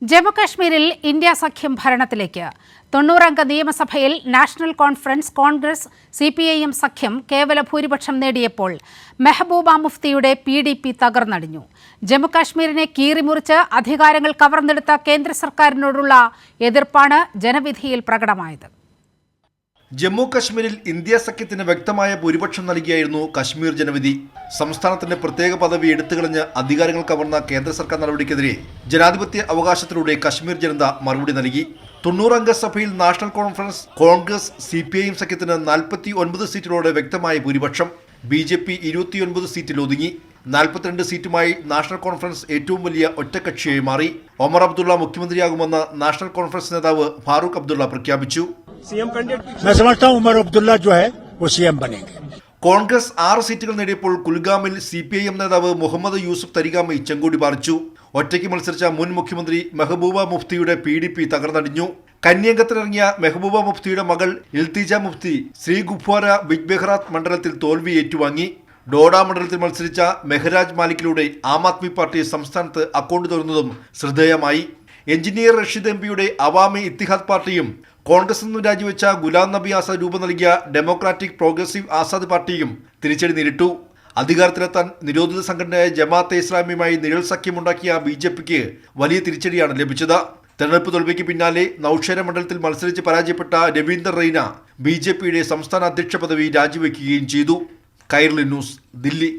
ജമ്മുകശ്മീരിൽ ഇന്ത്യ സഖ്യം ഭരണത്തിലേക്ക് 90-അംഗ നിയമസഭയിൽ നാഷണൽ കോൺഫറൻസ്, കോൺഗ്രസ്, CPIM സഖ്യം കേവല ഭൂരിപക്ഷം നേടിയപ്പോൾ മെഹബൂബ മുഫ്തിയുടെ PDP തകർന്നടിഞ്ഞു. ജമ്മുകശ്മീരിനെ കീറിമുറിച്ച് അധികാരങ്ങൾ കവർന്നെടുത്ത കേന്ദ്ര സർക്കാരിനോടുള്ള എതിർപ്പാണ് ജനവിധിയിൽ പ്രകടമായത്. ജമ്മു കശ്മീരിൽ ഇന്ത്യ സഖ്യത്തിന് വ്യക്തമായ ഭൂരിപക്ഷം നൽകിയായിരുന്നു കശ്മീർ ജനവിധി. സംസ്ഥാനത്തിന്റെ പ്രത്യേക പദവി എടുത്തുകളഞ്ഞ് അധികാരങ്ങൾ കവർന്ന കേന്ദ്ര സർക്കാർ നടപടിക്കെതിരെ ജനാധിപത്യ അവകാശത്തിലൂടെ കശ്മീർ ജനത മറുപടി നൽകി. 90-അംഗ സഭയിൽ നാഷണൽ കോൺഫറൻസ്, കോൺഗ്രസ്, CPIM സഖ്യത്തിന് 49 സീറ്റിലോടെ വ്യക്തമായ ഭൂരിപക്ഷം. BJP 29 സീറ്റിൽ ഒതുങ്ങി. 42 സീറ്റുമായി നാഷണൽ കോൺഫറൻസ് ഏറ്റവും വലിയ ഒറ്റക്കക്ഷിയായി മാറി. ഒമർ അബ്ദുള്ള മുഖ്യമന്ത്രിയാകുമെന്ന് നാഷണൽ കോൺഫറൻസ് നേതാവ് ഫാറൂഖ് അബ്ദുള്ള പ്രഖ്യാപിച്ചു. मैं समझता हूं उमर अब्दुल्ला जो है वो CM बनेंगे. കോൺഗ്രസ് 6 സീറ്റുകൾ നേടിയപ്പോൾ കുൽഗാമിൽ CPIM നേതാവ് മുഹമ്മദ് യൂസുഫ് തരിഗാമി ചെങ്കൊടി പാറിച്ചു. ഒറ്റയ്ക്ക് മത്സരിച്ച മുൻ മുഖ്യമന്ത്രി മെഹബൂബ മുഫ്തിയുടെ PDP തകർന്നടിഞ്ഞു. കന്യംഗത്തിനിറങ്ങിയ മെഹബൂബ മുഫ്തിയുടെ മകൾ ഇൽത്തിജ മുഫ്തി ശ്രീ ഗുഫ്വാര ബിഗ് ബെഹ്റാത്ത് മണ്ഡലത്തിൽ തോൽവി ഏറ്റുവാങ്ങി. ഡോഡ മണ്ഡലത്തിൽ മത്സരിച്ച മെഹ്രാജ് മാലിക്കിലൂടെ ആം ആദ്മി പാർട്ടി സംസ്ഥാനത്ത് അക്കൗണ്ട് തുറന്നതും ശ്രദ്ധേയമായി. എഞ്ചിനീയർ റഷീദ് MPയുടെ അവാമി ഇത്തിഹാദ് പാർട്ടിയും കോൺഗ്രസിൽ നിന്ന് രാജിവെച്ച ഗുലാം നബി ആസാദ് രൂപം നൽകിയ ഡെമോക്രാറ്റിക് പ്രോഗ്രസീവ് ആസാദ് പാർട്ടിയും തിരിച്ചടി നേരിട്ടു. അധികാരത്തിലെത്താൻ നിരോധിത സംഘടനയായ ജമാഅത്തെ ഇസ്ലാമിയുമായി നിഴൽ സഖ്യമുണ്ടാക്കിയ BJPക്ക് വലിയ തിരിച്ചടിയാണ് ലഭിച്ചത്. തെരഞ്ഞെടുപ്പ് തോൽവിക്ക് പിന്നാലെ നൌഷേര മണ്ഡലത്തിൽ മത്സരിച്ച് പരാജയപ്പെട്ട രവീന്ദർ റെയ്ന BJPയുടെ സംസ്ഥാന അധ്യക്ഷ പദവി രാജിവെക്കുകയും ചെയ്തു. കൈരളി ന്യൂസ്, ദില്ലി.